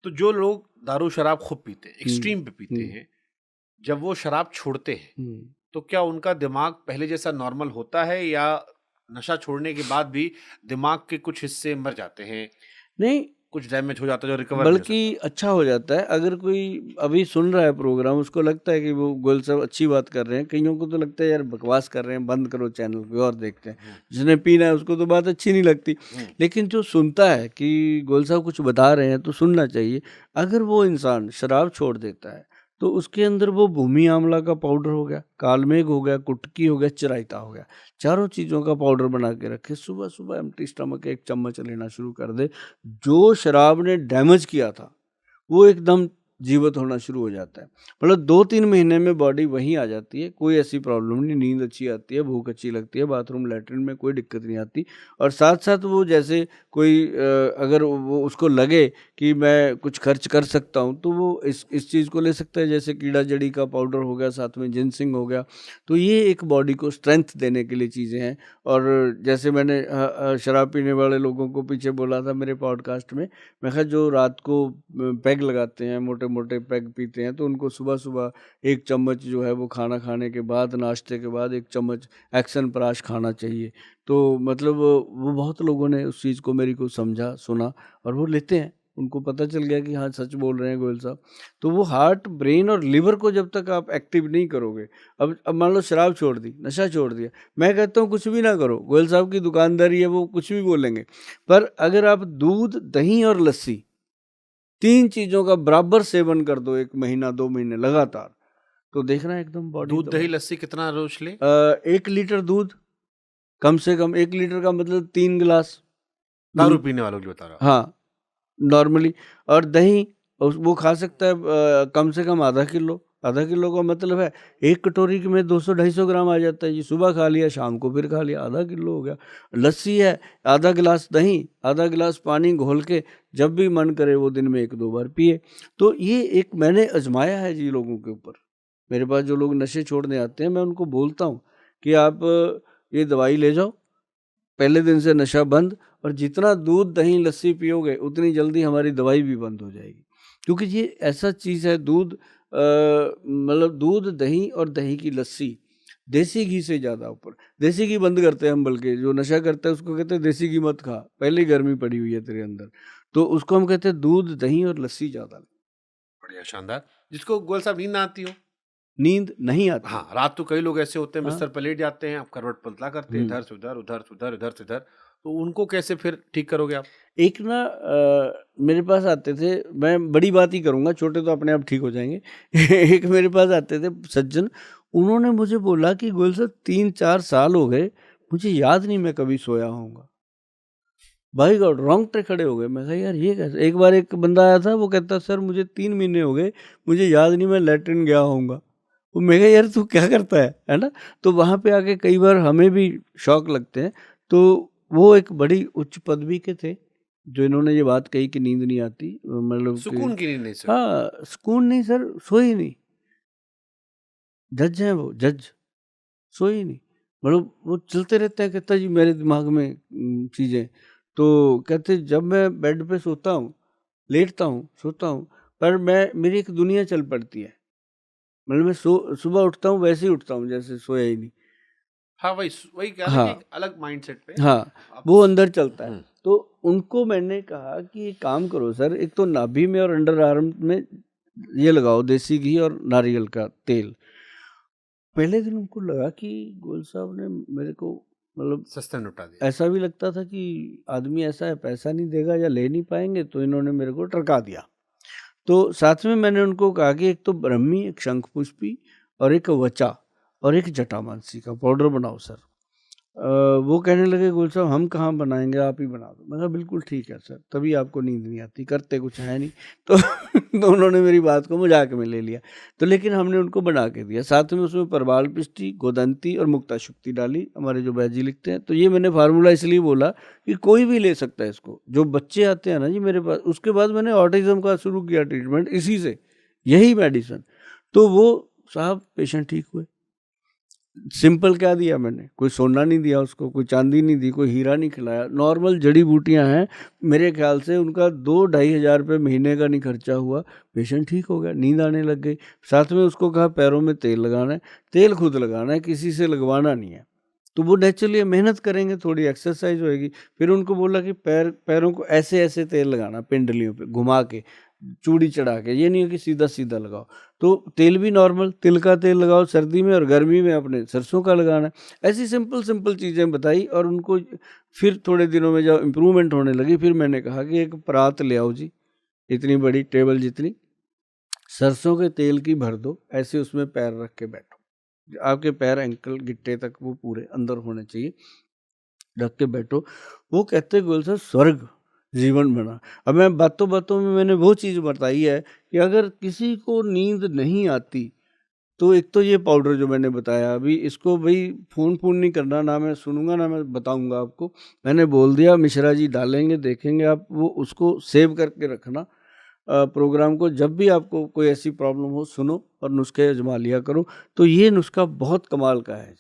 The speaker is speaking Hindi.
तो जो लोग दारू शराब खूब पीते हैं, हम्म, एक्सट्रीम पे पीते हम्म, हैं, जब वो शराब छोड़ते हैं हम्म। तो क्या उनका दिमाग पहले जैसा नॉर्मल होता है या नशा छोड़ने के बाद भी दिमाग के कुछ हिस्से मर जाते हैं, नहीं, कुछ डैमेज हो जाता है जो रिकवर नहीं हो बल्कि सकता? अच्छा हो जाता है। अगर कोई अभी सुन रहा है प्रोग्राम, उसको लगता है कि वो गोयल साहब अच्छी बात कर रहे हैं, कईयों को तो लगता है यार बकवास कर रहे हैं, बंद करो चैनल पे और देखते हैं। हम्म, जिसने पीना है उसको तो बात अच्छी नहीं लगती, हम्म, लेकिन जो सुनता है कि गोयल साहब कुछ बता रहे हैं तो सुनना चाहिए। अगर वो इंसान शराब छोड़ देता है तो उसके अंदर वो भूमि आंवला का पाउडर हो गया, कालमेघ हो गया, कुटकी हो गया, चिरायता हो गया, चारों चीज़ों का पाउडर बना के रखे, सुबह सुबह एम्प्टी स्टमक 1 चम्मच लेना शुरू कर दे। जो शराब ने डैमेज किया था वो एकदम जीवित होना शुरू हो जाता है। मतलब 2-3 महीने में बॉडी वहीं आ जाती है, कोई ऐसी प्रॉब्लम नहीं, नींद अच्छी आती है, भूख अच्छी लगती है, बाथरूम लैट्रिन में कोई दिक्कत नहीं आती। और साथ-साथ वो जैसे कोई अगर वो उसको लगे कि मैं कुछ खर्च कर सकता हूँ, तो वो इस चीज़ को ले सकता है, जैसे कीड़ा जड़ी का पाउडर हो गया, साथ में जिनसिंग हो गया। तो ये एक बॉडी को स्ट्रेंथ देने के लिए चीज़ें हैं। और जैसे मैंने शराब पीने वाले लोगों को पीछे बोला था मेरे पॉडकास्ट में, मैं कहा जो रात को पैग लगाते हैं, मोटे मोटे पैग पीते हैं, तो उनको सुबह सुबह 1 चम्मच जो है वो खाना खाने के बाद, नाश्ते के बाद 1 चम्मच एक्सन प्राश खाना चाहिए। तो मतलब वो बहुत लोगों ने उस चीज़ को मेरी को समझा, सुना, और वो लेते हैं। उनको पता चल गया कि हाँ सच बोल रहे हैं गोयल साहब। तो वो हार्ट, ब्रेन और लिवर को जब तक आप एक्टिव नहीं करोगे, अब मान लो शराब छोड़ दी, नशा छोड़ दिया, मैं कहता हूँ कुछ भी ना करो, गोयल साहब की दुकानदारी है, वो कुछ भी बोलेंगे। पर अगर आप दूध, दही और लस्सी, 3 चीज़ों का बराबर सेवन कर दो 1 महीना 2 महीने लगातार, तो देखना एकदम बॉडी दूध दही तबाही। लस्सी कितना रोज ले? 1 लीटर दूध, कम से कम 1 लीटर का मतलब 3 गिलास दारू दूध। पीने वालों के लिए बता रहा हूँ। हाँ, नॉर्मली। और दही वो खा सकता है कम से कम आधा किलो। आधा किलो का मतलब है 1 कटोरी के में 200-250 ग्राम आ जाता है जी। सुबह खा लिया, शाम को फिर खा लिया, आधा किलो हो गया। लस्सी है, आधा गिलास दही, आधा गिलास पानी घोल के जब भी मन करे वो दिन में 1-2 बार पिए। तो ये एक मैंने आजमाया है जी लोगों के ऊपर। मेरे पास जो लोग नशे छोड़ने आते हैं, मैं उनको बोलता हूँ कि आप ये दवाई ले जाओ, पहले दिन से नशा बंद, और जितना दूध, दही, लस्सी पियोगे उतनी जल्दी हमारी दवाई भी बंद हो जाएगी। क्योंकि ये ऐसा चीज़ है, दूध मतलब दूध, दही और दही की लस्सी देसी घी से ज़्यादा ऊपर। देसी घी बंद करते हैं हम, बल्कि जो नशा करता है उसको कहते हैं देसी घी मत खा, पहले ही गर्मी पड़ी हुई है तेरे अंदर। तो उसको हम कहते हैं दूध, दही और लस्सी ज़्यादा ले। बढ़िया, शानदार। जिसको गोयल साहब नींद ना आती हो, नींद नहीं आती हाँ, है। रात को कई लोग ऐसे होते हैं हाँ। बिस्तर पे लेट जाते हैं, आप करवट पलटा करते हैं, हुँ। इधर से उधर, उधर से उधर, इधर से इधर, तो उनको कैसे फिर ठीक करोगे आप? एक ना मेरे पास आते थे, मैं बड़ी बात ही करूँगा, छोटे तो अपने आप ठीक हो जाएँगे। एक मेरे पास आते थे सज्जन, उन्होंने मुझे बोला कि गोयल साहब 3-4 साल हो गए, मुझे याद नहीं मैं कभी सोया होऊँगा। बाय गॉड, रोंगटे खड़े हो गए। मैं कहा यार ये कैसे? एक बार एक बंदा आया था, वो कहता सर मुझे 3 महीने हो गए, मुझे याद नहीं मैं लैट्रिन गया होऊँगा। तो मैं कहा यार तू क्या करता है ना? तो वहाँ पे आके कई बार हमें भी शौक लगते हैं। तो वो एक बड़ी उच्च पदवी के थे, जो इन्होंने ये बात कही कि नींद नहीं आती, मतलब कि सुकून की नींद नहीं सोते? हाँ, सुकून नहीं सर, सोए ही नहीं। जज हैं वो, जज, सोए ही नहीं। मतलब वो चलते रहते हैं, कहता जी मेरे दिमाग में चीज़ें। तो कहते जब मैं बेड पे सोता हूँ, लेटता हूँ, सोता हूँ, पर मैं मेरी एक दुनिया चल पड़ती है। मतलब मैं सुबह उठता हूँ वैसे ही उठता हूँ जैसे सोया ही नहीं। हाँ, वही वही कहा ना कि हाँ, एक अलग माइंडसेट पे हाँ, आप वो अंदर चलता है। हुँ, तो उनको मैंने कहा कि एक काम करो सर, एक तो नाभि में और अंडर आर्म में ये लगाओ देसी घी और नारियल का तेल। पहले दिन उनको लगा कि गोयल साहब ने मेरे को, मतलब सस्ता निपटा दिया। ऐसा भी लगता था कि आदमी ऐसा है, पैसा नहीं देगा या ले नहीं पाएँगे, तो इन्होंने मेरे को टरका दिया। तो साथ में मैंने उनको कहा कि एक तो ब्रह्मी, एक शंखपुष्पी और एक वचा और एक जटामांसी का पाउडर बनाओ सर। वो कहने लगे गोल साहब हम कहाँ बनाएँगे, आप ही बना दो। मैं कहा बिल्कुल ठीक है सर, तभी आपको नींद नहीं आती, करते कुछ है नहीं। तो तो उन्होंने मेरी बात को मज़ाक में ले लिया। तो लेकिन हमने उनको बना के दिया। साथ में उसमें प्रबाल पिष्टी, गोदंती और मुक्ताशुक्ति डाली, हमारे जो वैद्य जी लिखते हैं। तो ये मैंने फ़ार्मूला इसलिए बोला कि कोई भी ले सकता है इसको। जो बच्चे आते हैं ना जी मेरे पास, उसके बाद मैंने ऑटिज़्म का शुरू किया ट्रीटमेंट इसी से, यही मेडिसिन। तो वो साहब पेशेंट ठीक हुए। सिंपल क्या दिया मैंने, कोई सोना नहीं दिया उसको, कोई चांदी नहीं दी, कोई हीरा नहीं खिलाया, नॉर्मल जड़ी बूटियां हैं। मेरे ख्याल से उनका 2-2.5 हज़ार रुपये महीने का नहीं खर्चा हुआ, पेशेंट ठीक हो गया, नींद आने लग गई। साथ में उसको कहा पैरों में तेल लगाना है, तेल खुद लगाना है, किसी से लगवाना नहीं है। तो वो नेचुरली मेहनत करेंगे, थोड़ी एक्सरसाइज होएगी। फिर उनको बोला कि पैरों को ऐसे ऐसे तेल लगाना, पिंडलियों पे घुमा के, चूड़ी चढ़ा के, ये नहीं है कि सीधा सीधा लगाओ। तो तेल भी नॉर्मल तिल का तेल लगाओ सर्दी में, और गर्मी में अपने सरसों का लगाना है। ऐसी सिंपल सिंपल चीज़ें बताई, और उनको फिर थोड़े दिनों में जब इम्प्रूवमेंट होने लगी, फिर मैंने कहा कि एक परात ले आओ जी, इतनी बड़ी टेबल जितनी, सरसों के तेल की भर दो, ऐसे उसमें पैर रख के बैठो, आपके पैर एंकल गिट्टे तक वो पूरे अंदर होने चाहिए, रख के बैठो। वो कहते गोल सर स्वर्ग जीवन बना। अब मैं बातों बातों में मैंने वो चीज़ बताई है कि अगर किसी को नींद नहीं आती, तो एक तो ये पाउडर जो मैंने बताया अभी, इसको भाई फ़ोन नहीं करना, ना मैं सुनूंगा ना मैं बताऊंगा आपको। मैंने बोल दिया मिश्रा जी डालेंगे, देखेंगे आप, वो उसको सेव करके रखना प्रोग्राम को। जब भी आपको कोई ऐसी प्रॉब्लम हो सुनो और नुस्खे आजमा लिया करो। तो ये नुस्खा बहुत कमाल का है।